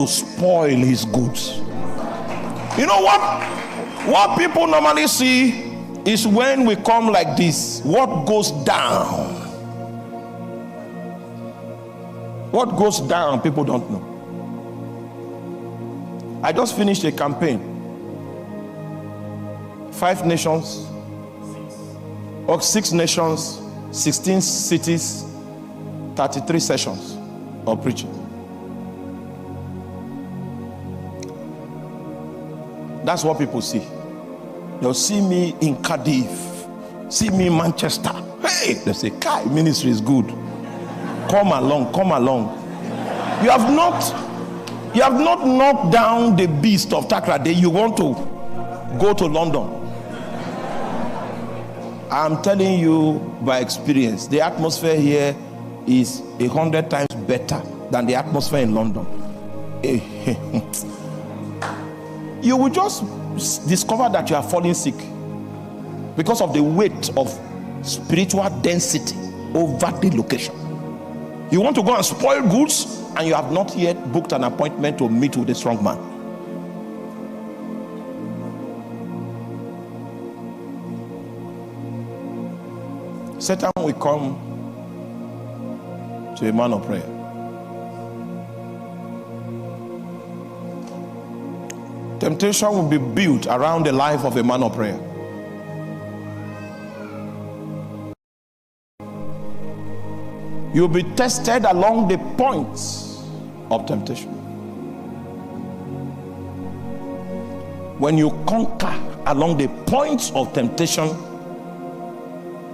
to spoil his goods. You know what people normally see is when we come like this, what goes down. What goes down, people don't know. I just finished a campaign. 5 nations, or 6 nations, 16 cities, 33 sessions of preaching. That's what people see. They'll see me in Cardiff, see me in Manchester. Hey, they say, Kai, ministry is good. Come along, come along. You have not knocked down the beast of Takrade. You want to go to London. I'm telling you by experience, the atmosphere here is 100 times better than the atmosphere in London. You will just discover that you are falling sick because of the weight of spiritual density over the location. You want to go and spoil goods, and you have not yet booked an appointment to meet with a strong man. Satan will come to a man of prayer. Temptation will be built around the life of a man of prayer. You'll be tested along the points of temptation. When you conquer along the points of temptation,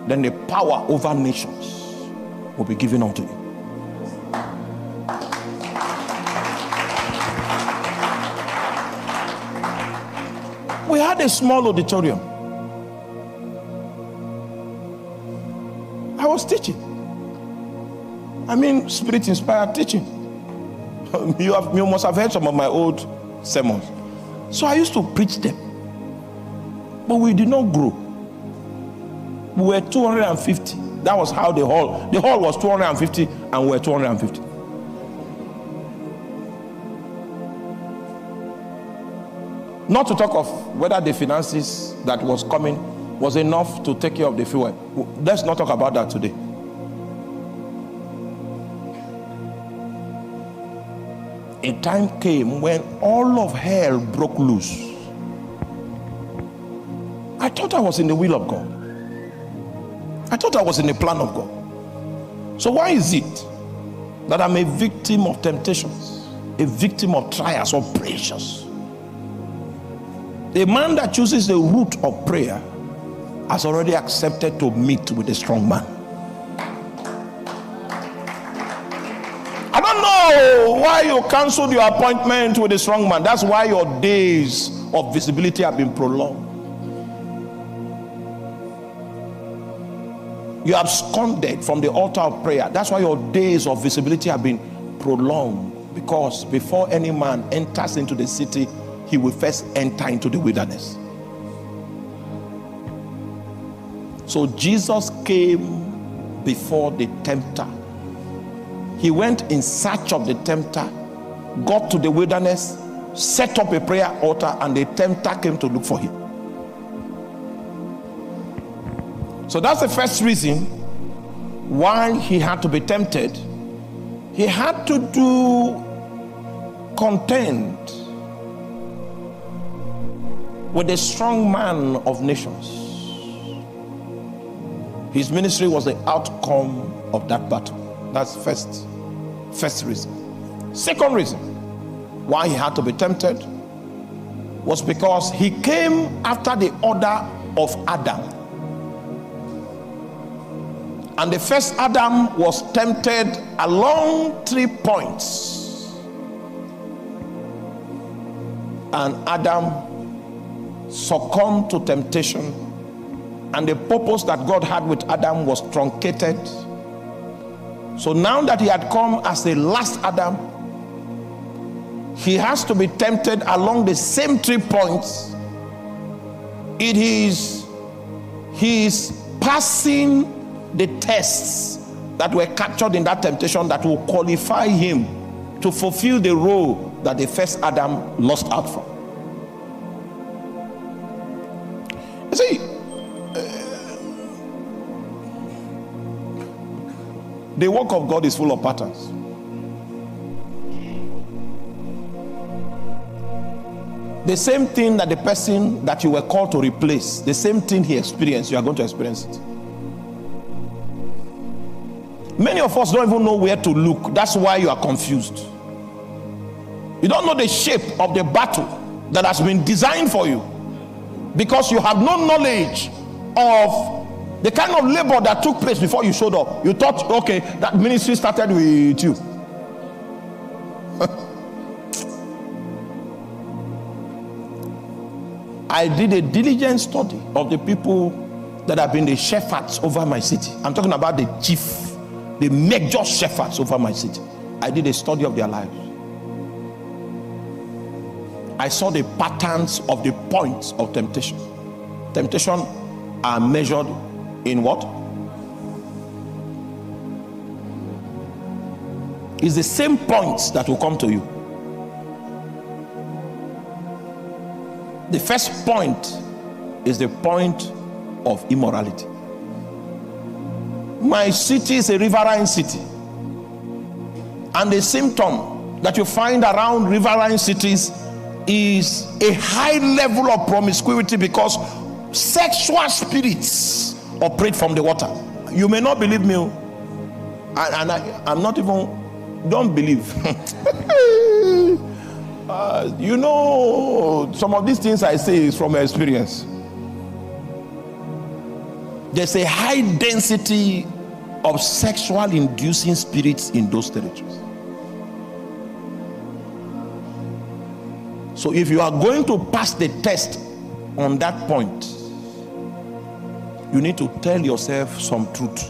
then the power over nations will be given unto you. We had a small auditorium. I was teaching. I mean, spirit-inspired teaching. You must have heard some of my old sermons. So I used to preach them. But we did not grow. We were 250. That was how the hall was 250, and we were 250. Not to talk of whether the finances that was coming was enough to take care of the fuel. Let's not talk about that today. A time came when all of hell broke loose. I thought I was in the will of God. I thought I was in the plan of God. So why is it that I'm a victim of temptations, a victim of trials or pressures? The man that chooses the route of prayer has already accepted to meet with a strong man. I don't know why you canceled your appointment with a strong man. That's why your days of visibility have been prolonged. You absconded from the altar of prayer. That's why your days of visibility have been prolonged. Because before any man enters into the city, he will first enter into the wilderness. So Jesus came before the tempter. He went in search of the tempter, got to the wilderness, set up a prayer altar, and the tempter came to look for him. So that's the first reason why he had to be tempted. He had to do contend with the strong man of nations. His ministry was the outcome of that battle. That's first reason. Second reason why he had to be tempted was because he came after the order of Adam. And the first Adam was tempted along 3 points. And Adam succumbed to temptation, and the purpose that God had with Adam was truncated. So now that he had come as the last Adam, he has to be tempted along the same 3 points. He is passing the tests that were captured in that temptation that will qualify him to fulfill the role that the first Adam lost out from. You see, the work of God is full of patterns. The same thing that the person that you were called to replace, the same thing he experienced, you are going to experience it. Many of us don't even know where to look. That's why you are confused. You don't know the shape of the battle that has been designed for you, because you have no knowledge of the kind of labor that took place before you showed up. You thought, okay, that ministry started with you. I did a diligent study of the people that have been the shepherds over my city. I'm talking about the chief, the major shepherds over my city. I did a study of their lives. I saw the patterns of the points of temptation. Temptation are measured in what? It's the same points that will come to you. The first point is the point of immorality. My city is a riverine city, and the symptom that you find around riverine cities is a high level of promiscuity, because sexual spirits operate from the water. You may not believe me, and I'm not even, don't believe. You know, some of these things I say is from experience. There's a high density of sexual inducing spirits in those territories. So if you are going to pass the test on that point, you need to tell yourself some truth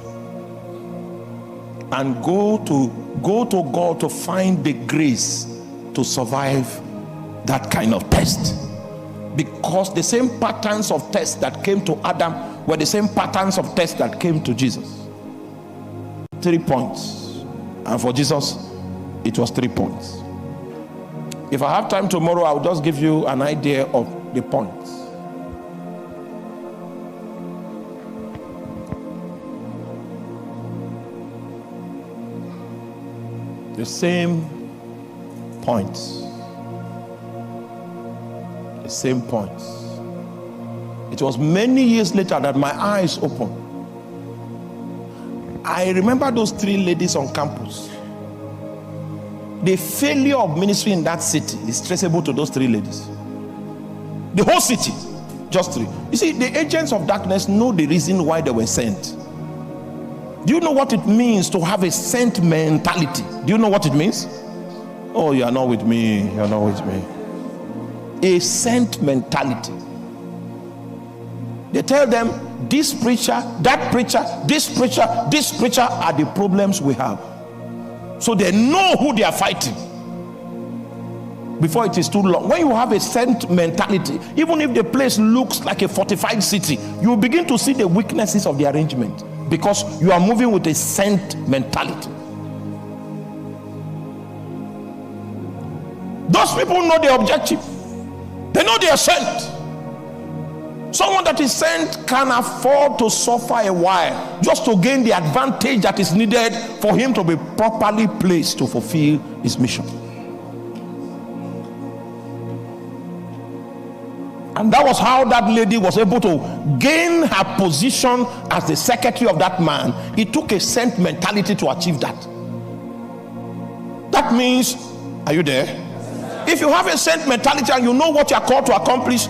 and go to God to find the grace to survive that kind of test. Because the same patterns of tests that came to Adam were the same patterns of tests that came to Jesus. 3 points. And for Jesus, it was 3 points. If I have time tomorrow, I'll just give you an idea of the points. The same points. The same points. It was many years later that my eyes opened. I remember those 3 ladies on campus. The failure of ministry in that city is traceable to those 3 ladies. The whole city, just 3. You see, the agents of darkness know the reason why they were sent. Do you know what it means to have a sent mentality? Do you know what it means? Oh, you are not with me. You are not with me. A sent mentality. They tell them, this preacher, that preacher, this preacher are the problems we have. So they know who they are fighting before it is too long. When you have a sent mentality, even if the place looks like a fortified city, you will begin to see the weaknesses of the arrangement, because you are moving with a sent mentality. Those people know the objective. They know they are sent. Someone that is sent can afford to suffer a while just to gain the advantage that is needed for him to be properly placed to fulfill his mission. And that was how that lady was able to gain her position as the secretary of that man. It took a sent mentality to achieve that. That means, are you there? If you have a sent mentality and you know what you are called to accomplish,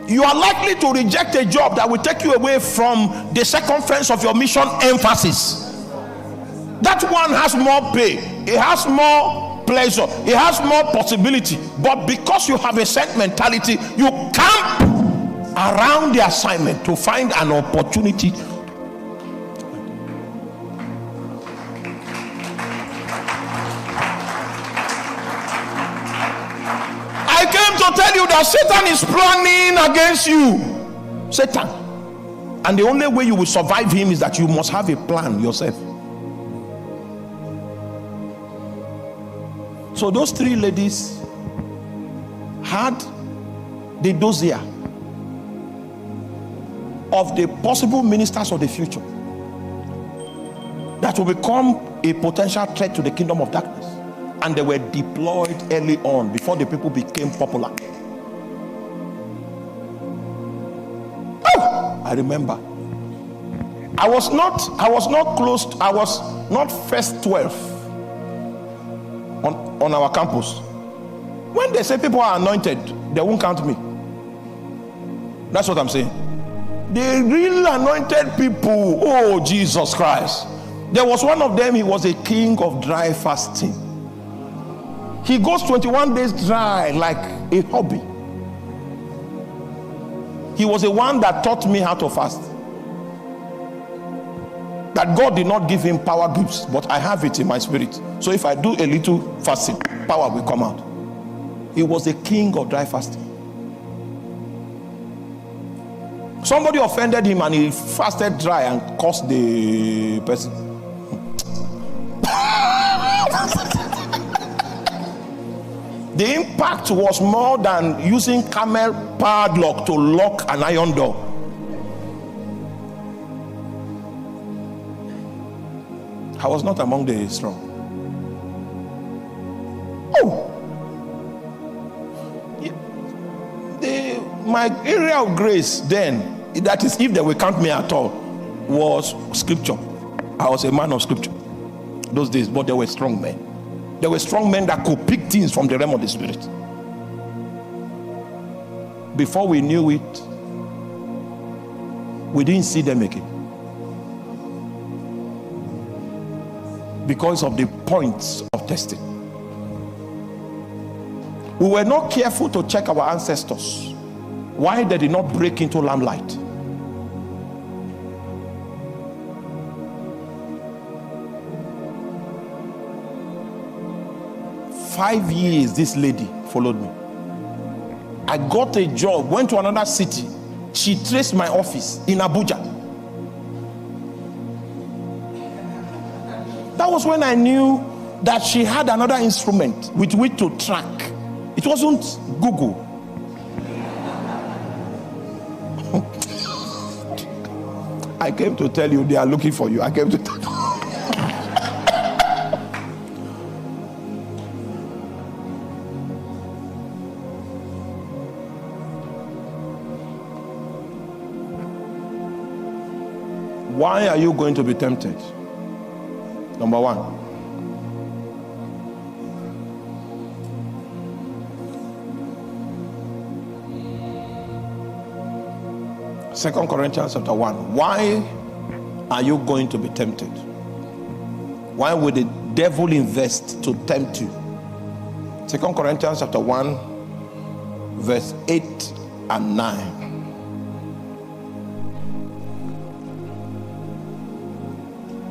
you are likely to reject a job that will take you away from the circumference of your mission emphasis. That one has more pay, it has more pleasure, it has more possibility. But because you have a set mentality, you camp around the assignment to find an opportunity. I came to tell you that Satan is planning against you. Satan. And the only way you will survive him is that you must have a plan yourself. So those 3 ladies had the dossier of the possible ministers of the future that will become a potential threat to the kingdom of darkness, and they were deployed early on before the people became popular. Oh, I remember. I was not first 12 on our campus. When they say people are anointed, they won't count me. That's what I'm saying. The real anointed people, oh Jesus Christ. There was one of them, he was a king of dry fasting. He goes 21 days dry like a hobby. He was the one that taught me how to fast. That God did not give him power gifts, but I have it in my spirit. So if I do a little fasting, power will come out. He was a king of dry fasting. Somebody offended him and he fasted dry and cursed the person. The impact was more than using camel padlock to lock an iron door. I was not among the strong. Oh, my area of grace then, that is, if they will count me at all, was scripture. I was a man of scripture those days, but there were strong men. There were strong men that could pick things from the realm of the spirit. Before we knew it, we didn't see them again, because of the points of testing. We were not careful to check our ancestors, why they did not break into lamplight. "5 years this lady followed me. I got a job, went to another city. She traced my office in Abuja. That was when I knew that she had another instrument with which to track. It wasn't Google. I came to tell you they are looking for you. I came to tell you. Why are you going to be tempted? Number one, Second Corinthians chapter 1. Why are you going to be tempted? Why would the devil invest to tempt you? 2 Corinthians chapter 1, verse 8 and 9.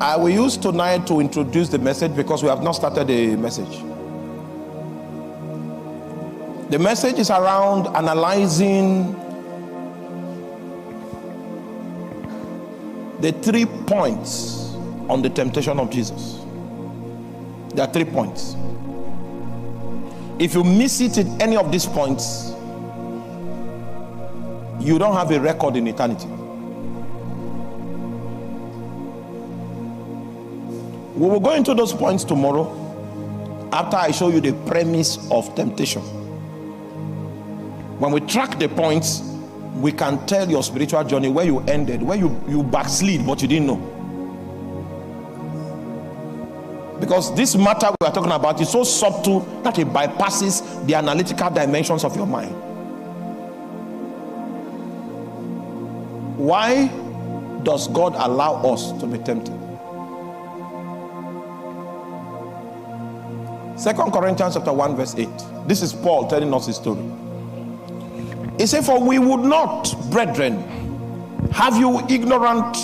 I will use tonight to introduce the message because we have not started the message. The message is around analyzing the 3 points on the temptation of Jesus. There are 3 points. If you miss it at any of these points, you don't have a record in eternity. We will go into those points tomorrow after I show you the premise of temptation. When we track the points, we can tell your spiritual journey, where you ended, where you backslid but you didn't know. Because this matter we are talking about is so subtle that it bypasses the analytical dimensions of your mind. Why does God allow us to be tempted? 2 Corinthians chapter 1 verse 8. This is Paul telling us his story. He said, "For we would not, brethren, have you ignorant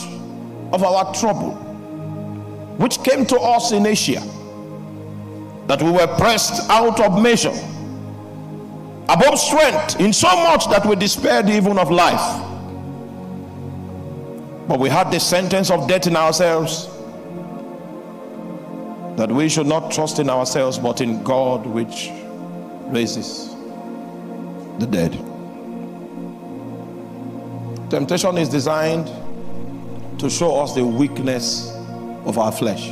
of our trouble, which came to us in Asia, that we were pressed out of measure, above strength, in so much that we despaired even of life. But we had the sentence of death in ourselves, that we should not trust in ourselves, but in God which raises the dead. Temptation is designed to show us the weakness of our flesh.